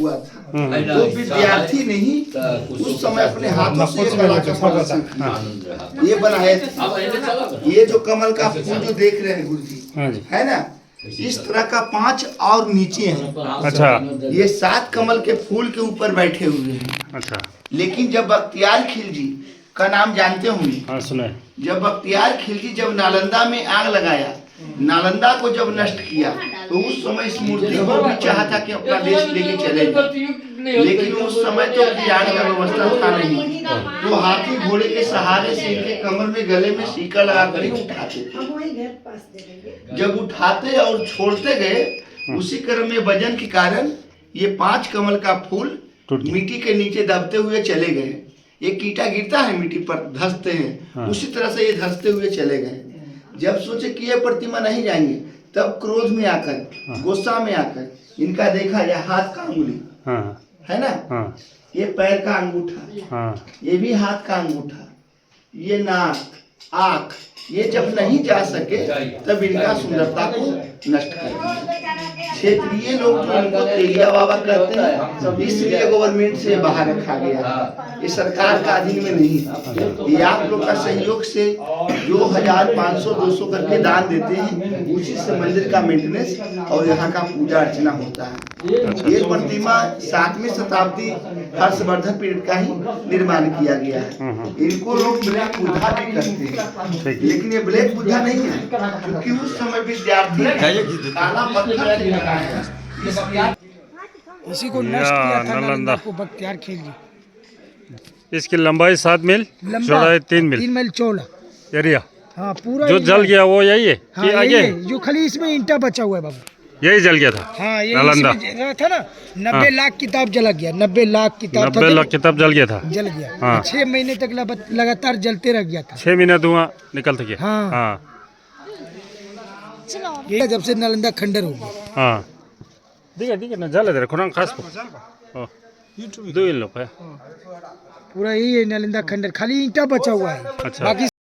हुआ था। वो विद्यार्थी नहीं उस समय अपने हाथों से ये बनाए थे। ये जो कमल का फूल जो देख रहे हैं गुरुजी, है ना, इस तरह का 5 और नीचे हैं। अच्छा। ये 7 कमल के फूल के ऊपर बैठे हुए हैं। अच्छा। लेकिन जब बख्तियार खिलजी का नाम जानते होंगे? हाँ, सुना है। जब बख्तियार खिलजी जब नालंदा में आग लगाया, नालंदा को जब नष्ट किया, तो उस समय इस मूर्ति को भी चाहा था कि अपना देश लेके चले, लेकिन उस समय तो ज्ञान का व्यवस्था था नहीं। तो हाथी घोड़े के सहारे से इनके कमर में गले में सीका लगा कर उठाते थे। जब उठाते और छोड़ते गए, उसी क्रम में वजन के कारण ये 5 कमल का फूल मिट्टी के नीचे दबते हुए चले गए। एक कीटा गिरता है मिट्टी पर, धंसते हैं, उसी तरह से ये धंसते हुए चले गए। जब सोचे कि ये प्रतिमा नहीं जाएंगे, तब क्रोध में आकर, गुस्सा में आकर इनका देखा जाए हाथ का अंगुली, है ना, ये पैर का अंगूठा, ये भी हाथ का अंगूठा, ये नाक, आँख, ये जब नहीं जा सके तब इनका सुंदरता को नष्ट कर दिया। क्षेत्रीय लोग जो इनको तेलिया बाबा कहते हैं, इसलिए गवर्नमेंट से बाहर रखा गया। ये सरकार का अधीन में नहीं। ये आप लोग का सहयोग से जो 1000, 500, 200 करके दान देते हैं, उसी से मंदिर का मेंटेनेंस और यहाँ का पूजा अर्चना होता है। ये प्रतिमा 7वीं शताब्दी हर्षवर्धन पीरियड का ही निर्माण किया गया है। इनको लोग ब्लैक बुद्धा भी कहते हैं, लेकिन ये ब्लैक बुद्धा नहीं है, क्योंकि उस समय विद्यार्थी काला पत्थर से लगाया। इसी को नष्ट किया था नालंदा को बख्तियार खिलजी। इसकी लंबाई 7 मील, चौड़ाई 3 मील, 3 मील चौड़ा एरिया। हाँ, पूरा जो जल गया वो यही है कि हाँ, आगे जो खाली इसमें ईंटा बचा हुआ है बाबू, यही जल गया था। हाँ, ये नालंदा था ना, 90 लाख किताब जला गया, 90 लाख किताब, 90 लाख किताब जल गया था। जल गया। हाँ। 6 महीने तक लगातार जलते रह गया था। 6 महीने धुआं निकलता गया। हाँ। हाँ। ये जब से नालंदा खंडर हो गया। हाँ, ठीक है ना, जल है खुरान खास को 2 लोग है। पूरा यही है नालंदा खंडर, खाली ईंटा बचा हुआ है। अच्छा। बाकी